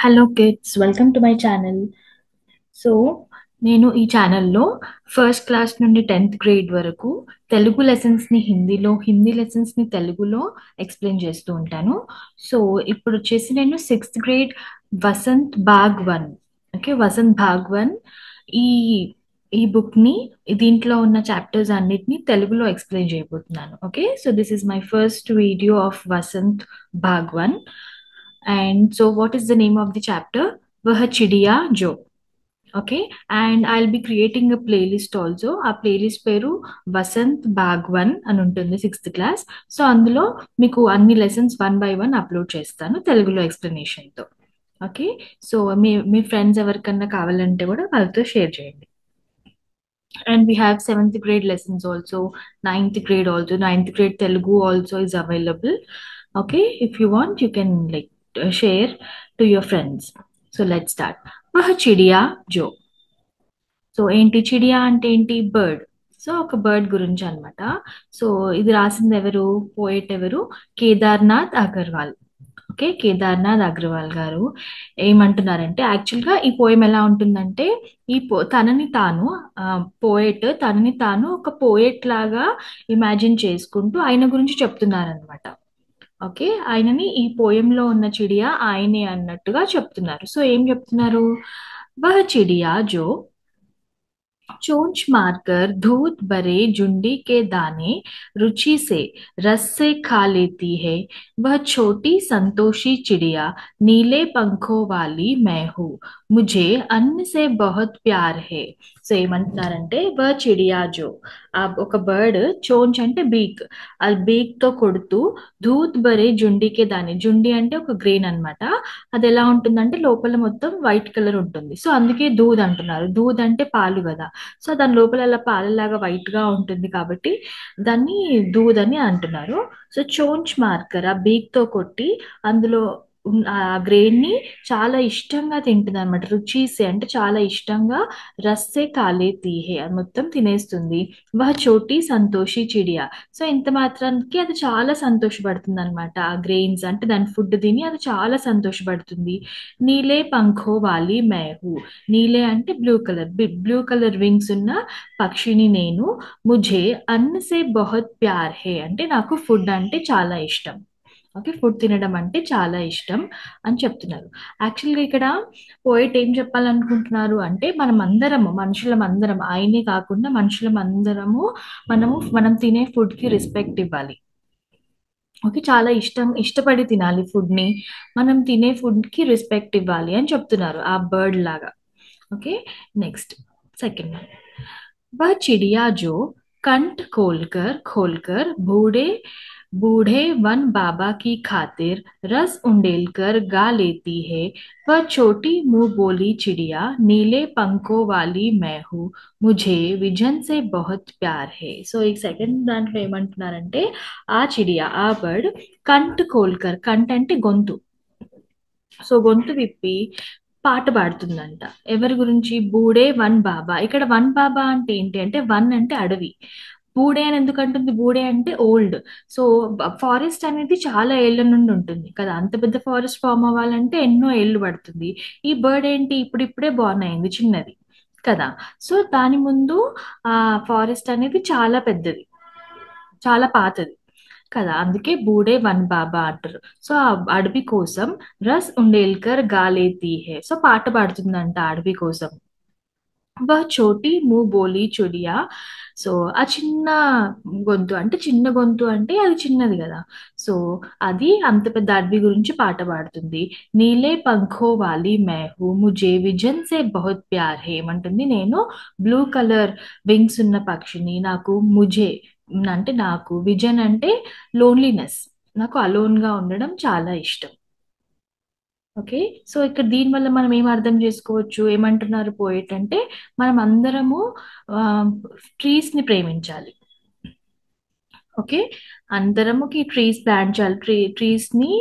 Hello kids, welcome to my channel. So నేను ఈ ఛానల్లో ఫస్ట్ క్లాస్ నుండి 10th గ్రేడ్ వరకు తెలుగు లెసన్స్ని హిందీలో, హిందీ లెసన్స్ని తెలుగులో ఎక్స్ప్లెయిన్ చేస్తూ ఉంటాను. సో ఇప్పుడు వచ్చేసి నేను 6th grade Vasant Bhag one, okay, Vasant Bhag one ఈ ఈ బుక్ని, దీంట్లో ఉన్న చాప్టర్స్ అన్నిటిని తెలుగులో ఎక్స్ప్లెయిన్ చేయబోతున్నాను. Okay, so this is my first video of Vasant Bhag one. And so, what is the name of the chapter? वह चिड़िया जो. Okay, and I will be creating a playlist also. ఆ ప్లేలిస్ట్ పేరు వసంత్ భాగ్వన్ అని ఉంటుంది, 6th క్లాస్. సో అందులో మీకు అన్ని లెసన్స్ 1 by 1 అప్లోడ్ చేస్తాను తెలుగులో ఎక్స్ప్లెనేషన్తో. ఓకే, సో మీ మీ ఫ్రెండ్స్ ఎవరికన్నా కావాలంటే కూడా వాళ్ళతో షేర్ చేయండి. And we have 7th grade lessons also, 9th grade also. 9th grade Telugu also is available. Okay, if you want, you can like share to your friends. So let's start. वह चिड़िया जो. So ఏంటి చిడియా అంటే ఏంటి? Bird. So ఒక bird గురించి అన్నమాట. So ఇది రాసింది ఎవరు? పోయెట్ ఎవరు? కేదార్నాథ్ అగర్వాల్. ఓకే, కేదార్నాథ్ అగ్రవాల్ గారు ఏమంటున్నారంటే, యాక్చువల్గా ఈ పోయం ఎలా ఉంటుందంటే, తనని తాను, పోయెట్ తనని తాను ఒక పోయెట్ లాగా ఇమాజిన్ చేసుకుంటూ ఆయన గురించి చెప్తున్నారనమాట. ఓకే, ఆయనని ఈ పోయంలో ఉన్న చిడియా ఆయనే అన్నట్టుగా చెప్తున్నారు. సో ఏం చెప్తున్నారు? వహ చిడియా జో चोंच मारकर दूध भरे जुंडी के दाने रुचि से रस से खा लेती है। वह छोटी संतोषी चिड़िया नीले पंखों वाली मैं हूँ, मुझे अन्न से बहुत प्यार है. సో ఏమంటున్నారంటే, వह చిడియా జో, ఆ ఒక బర్డ్, చోంచ్ అంటే బీక్, ఆ బీక్ తో కొడుతూ ధూత్ బరే జుండికే దాని, జుండి అంటే ఒక గ్రెయిన్ అన్నమాట. అది ఎలా ఉంటుందంటే లోపల మొత్తం వైట్ కలర్ ఉంటుంది. సో అందుకే దూద్ అంటున్నారు. దూద్ అంటే పాలు కదా. సో దాని లోపల అలా పాలలాగా వైట్ గా ఉంటుంది కాబట్టి దాన్ని దూద్ అని అంటున్నారు. సో చోంచ్ మార్కర్, ఆ బీక్ తో కొట్టి అందులో ఆ గ్రెయిన్ ని చాలా ఇష్టంగా తింటుంది అనమాట. రుచీసే అంటే చాలా ఇష్టంగా, రస్సే కాలే తీహే అది మొత్తం తినేస్తుంది. వహ చోటి సంతోషి చిడియా. సో ఇంత మాత్రానికి అది చాలా సంతోషపడుతుంది అనమాట. ఆ గ్రెయిన్స్ అంటే దాని ఫుడ్ తిని అది చాలా సంతోషపడుతుంది. నీలే పంఖో వాలి మేహు. నీలే అంటే blue colour, blue colour wings ఉన్న పక్షిని నేను. ముझे అన్న సే బహుత్ ప్యార్ హే అంటే నాకు ఫుడ్ అంటే చాలా ఇష్టం. ఓకే, ఫుడ్ తినడం అంటే చాలా ఇష్టం అని చెప్తున్నారు. యాక్చువల్గా ఇక్కడ పోయిట్ ఏం చెప్పాలనుకుంటున్నారు అంటే, మనం అందరము, మనుషులం అందరం, ఆయనే కాకుండా మనుషులం అందరము మనం తినే ఫుడ్ కి రెస్పెక్ట్ ఇవ్వాలి. ఓకే, చాలా ఇష్టపడి తినాలి ఫుడ్ ని. మనం తినే ఫుడ్ కి రెస్పెక్ట్ ఇవ్వాలి అని చెప్తున్నారు ఆ బర్డ్ లాగా. Okay, next second. वह चिड़िया जो कंठ खोलकर खोलकर बूढ़े बूढ़े वन बाबा की खातिर रस उंडेलकर गा लेती है। वह छोटी मुंह बोली चिड़िया नीले पंखों वाली मैं हूँ, मुझे విజన్ से बहुत प्यार है. సో ఈ సెకండ్ దాంట్లో ఏమంటున్నారంటే, ఆ చిడియా, ఆ బర్డ్, కంట్ కోల్కర్, కంట్ అంటే గొంతు, సో గొంతు విప్పి పాట పాడుతుందంట. ఎవరి గురించి? బూడే వన్ బాబా. ఇక్కడ వన్ బాబా అంటే ఏంటి అంటే, వన్ అంటే అడవి, బూడే అని ఎందుకు అంటుంది? బూడే అంటే ఓల్డ్. సో ఫారెస్ట్ అనేది చాలా ఏళ్ల నుండి ఉంటుంది కదా. అంత పెద్ద ఫారెస్ట్ ఫామ్ అవ్వాలంటే ఎన్నో ఏళ్ళు పడుతుంది. ఈ బర్డ్ ఏంటి, ఇప్పుడిప్పుడే బోర్న్ అయింది, చిన్నది కదా. సో దాని ముందు ఆ ఫారెస్ట్ అనేది చాలా పెద్దది, చాలా పాతది కదా. అందుకే బూడే వన్ బాబా అంటారు. సో ఆ అడవి కోసం రస్ ఉండేల్కర్ గాలేతీ హే, సో పాట పాడుతుందంట అడవి కోసం. వా చోటి ము బోలి చుడియా. సో ఆ చిన్న గొంతు అంటే, చిన్న గొంతు అంటే అది చిన్నది కదా. సో అది అంత పెద్ద అడవి గురించి పాట పాడుతుంది. నీలే పంఖో వాలి మేహు, ముజే విజన్ సే బహుత్ ప్యార్ హే ఏమంటుంది, నేను బ్లూ కలర్ వింగ్స్ ఉన్న పక్షిని, నాకు ముజే అంటే నాకు, విజన్ అంటే లోన్లీనెస్, నాకు అలోన్ గా ఉండడం చాలా ఇష్టం. ఓకే, సో ఇక్కడ దీని వల్ల మనం ఏం అర్థం చేసుకోవచ్చు? ఏమంటున్నారు పోయిట్ అంటే, మనం అందరము ట్రీస్ ని ప్రేమించాలి. ఓకే, అందరముకి ట్రీస్ ప్లాంట్ చేయాలి. ట్రీస్ ని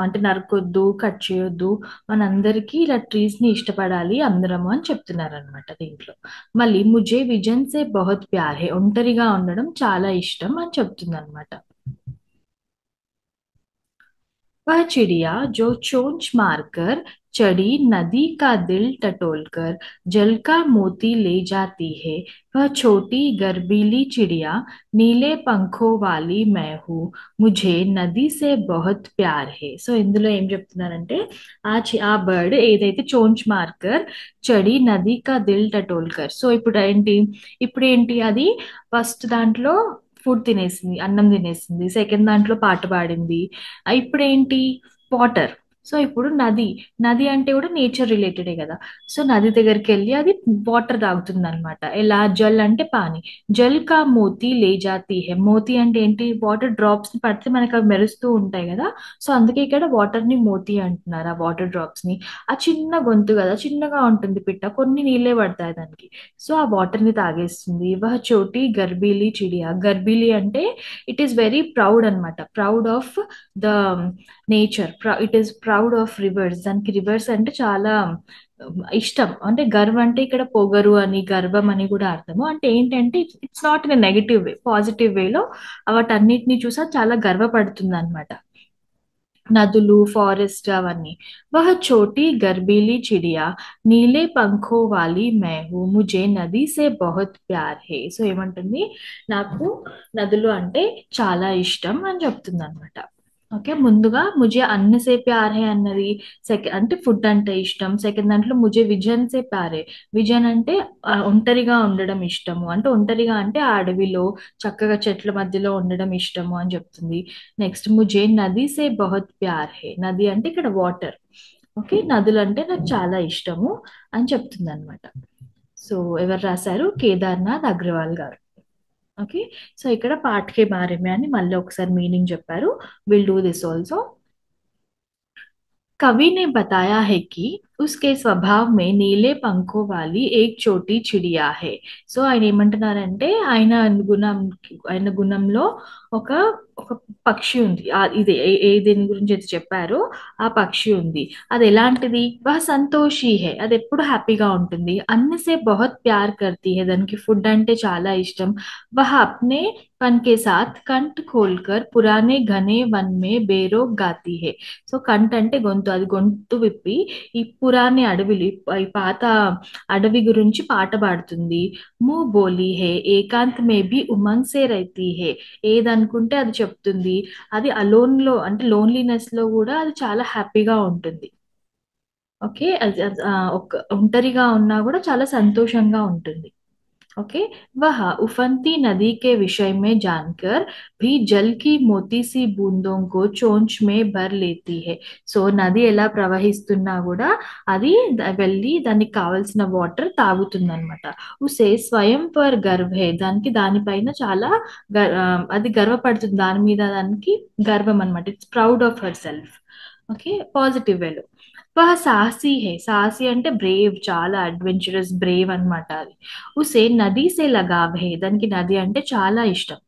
అంటే నరకొద్దు, కట్ చేయొద్దు. మనందరికీ ఇలా ట్రీస్ ని ఇష్టపడాలి అందరము అని చెప్తున్నారు అనమాట దీంట్లో. మళ్ళీ ముజే విజన్ సే బహుత్ ప్యార్ హే, ఒంటరిగా ఉండడం చాలా ఇష్టం అని చెప్తుంది అనమాట. वह चिड़िया जो चोंच मारकर चढ़ी नदी का दिल टटोलकर जल का मोती ले जाती है, वह छोटी गर्बीली चिड़िया नीले पंखों वाली मैं हूँ, मुझे నది సే బహుత్ ప్యార్ హే. సో ఇందులో ఏం చెప్తున్నారంటే ఆ బర్డ్ ఏదైతే చోంచ్ మార్కర్ చడి నది కా దిల్ టటోల్కర్. సో ఇప్పుడు ఏంటి అది ఫస్ట్ దాంట్లో ఫుడ్ తినేసింది, అన్నం తినేసింది, సెకండ్ దాంట్లో పాట పాడింది. ఇప్పుడు ఏంటి వాటర్. సో ఇప్పుడు నది, నది అంటే కూడా నేచర్ రిలేటెడే కదా. సో నది దగ్గరికి వెళ్ళి అది వాటర్ తాగుతుంది అనమాట. ఎలా జల్ అంటే పానీ, జల్ కా మోతీ లే జాతీ హే. మోతీ అంటే ఏంటి, వాటర్ డ్రాప్స్ ని పడితే మనకి అవి మెరుస్తూ ఉంటాయి కదా. సో అందుకే ఇక్కడ వాటర్ ని మోతీ అంటున్నారు, ఆ వాటర్ డ్రాప్స్ ని. ఆ చిన్న గొంతు కదా, చిన్నగా ఉంటుంది పిట్ట, కొన్ని నీళ్ళే పడతాయి దానికి. సో ఆ వాటర్ ని తాగేస్తుంది. వహ చోటి గర్బీలి చిడియా. గర్బీలి అంటే ఇట్ ఈస్ వెరీ ప్రౌడ్ అన్నమాట, proud of the nature. It is proud of reverse. దానికి రివర్స్ అంటే చాలా ఇష్టం. అంటే గర్వ్ అంటే ఇక్కడ పొగరు అని, గర్వం అని కూడా అర్థము. అంటే ఏంటంటే it's not in negative way, positive వేలో వాటన్నిటిని చూసా చాలా గర్వపడుతుంది అనమాట. నదులు, ఫారెస్ట్ అవన్నీ. వహ చోటీ గర్బీలి చిడియా నీలే పంఖో వాలి మై హూ, ముझे నది సే బహుత్ ప్యార్ హే. సో ఏమంటుంది, నాకు నదులు అంటే చాలా ఇష్టం అని చెప్తుంది అనమాట. ఓకే, ముందుగా ముझे అన్న సే ప్యార్ హే అన్నది సెకండ్ అంటే ఫుడ్ అంటే ఇష్టం. సెకండ్ దాంట్లో ముझे విజన్ సే ప్యార్ హే. విజన్ అంటే ఒంటరిగా ఉండడం ఇష్టము, అంటే ఒంటరిగా అంటే ఆ అడవిలో చక్కగా చెట్ల మధ్యలో ఉండడం ఇష్టము అని చెప్తుంది. నెక్స్ట్ ముझे నది సే బహుత్ ప్యార్ హే. నది అంటే ఇక్కడ వాటర్. ఓకే, నదులు అంటే నాకు చాలా ఇష్టము అని చెప్తుంది అనమాట. సో ఎవరు రాశారు, కేదార్నాథ్ అగ్రవాల్ గారు. ఓకే, సో ఇక్కడ పాఠకే బారేమే అని మళ్ళీ ఒకసారి మీనింగ్ చెప్పారు. Will do this also. कवि ने बताया है कि उसके स्वभाव में नीले पंखों वाली एक చోటీ చిడియా హే. సో ఆయన ఏమంటున్నారంటే ఆయన గుణంలో ఒక ఒక పక్షి ఉంది. ఇది దేని గురించి అయితే చెప్పారో ఆ పక్షి ఉంది. అది ఎలాంటిది, వహ సంతోషి హే, అది ఎప్పుడు హ్యాపీగా ఉంటుంది. అన్నసే బహుత్ ప్యార్ కర్తీ హే, దానికి ఫుడ్ అంటే చాలా ఇష్టం. వహ అప్నే పన్ కే సాత్ కంఠ్ ఖోల్కర్ పురానే ఘనే వన్ మే బేరోగ్ గాతీ హే. సో కంఠ్ అంటే గొంతు, అది గొంతు విప్పి ఈ పురాణి అడవిలు, ఈ పాత అడవి గురించి పాట పాడుతుంది. ము బోలి హే ఏకాంత్ మే భీ ఉమంగ్ సే రైతీ హే. ఏదనుకుంటే అది చెప్తుంది. అది అలోన్ లో అంటే లోన్లీనెస్ లో కూడా అది చాలా హ్యాపీగా ఉంటుంది. ఓకే, ఒక ఒంటరిగా ఉన్నా కూడా చాలా సంతోషంగా ఉంటుంది. ओके, वह उफनती नदी के विषय में जानकर भी जल की मोती सी बूंदों को चोंच में भर लेती है. సో నది ఎలా ప్రవహిస్తున్నా కూడా అది వెళ్ళి దానికి కావలసిన వాటర్ తాగుతుందన్నమాట. ఉసే స్వయం పర్ గర్వ్ హే, దానికి దానిపైన చాలా అది గర్వపడుతుంది, దాని మీద దానికి గర్వం అన్నమాట. It's proud of her self. Okay, positive వేలో. వహ సాహసి హే. సాహసి అంటే బ్రేవ్, చాలా అడ్వెంచరస్, బ్రేవ్ అన్నమాట అది. उसे नदी से लगाव है, దానికి నది అంటే చాలా ఇష్టం.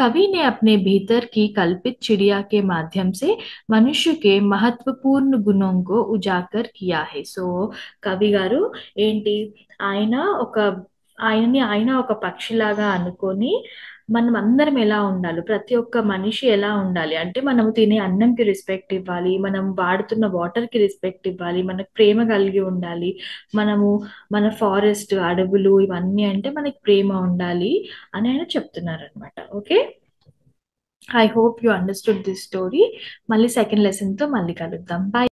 कवि ने अपने भीतर की कल्पित चिड़िया के माध्यम से मनुष्य के महत्वपूर्ण गुणों को उजागर किया है. సో కవి గారు ఏంటి, ఆయన ఒక ఆయన ఒక పక్షిలాగా అనుకొని మనం అందరం ఎలా ఉండాలి, ప్రతి ఒక్క మనిషి ఎలా ఉండాలి అంటే మనము తినే అన్నంకి రెస్పెక్ట్ ఇవ్వాలి, మనం వాడుతున్న వాటర్ కి రెస్పెక్ట్ ఇవ్వాలి, మనకు ప్రేమ కలిగి ఉండాలి. మనము మన ఫారెస్ట్, అడవులు ఇవన్నీ అంటే మనకి ప్రేమ ఉండాలి అని ఆయన చెప్తున్నారు అనమాట. Okay, I hope you understood this story. మళ్ళీ సెకండ్ లెసన్ తో మళ్ళీ కలుద్దాం. బాయ్.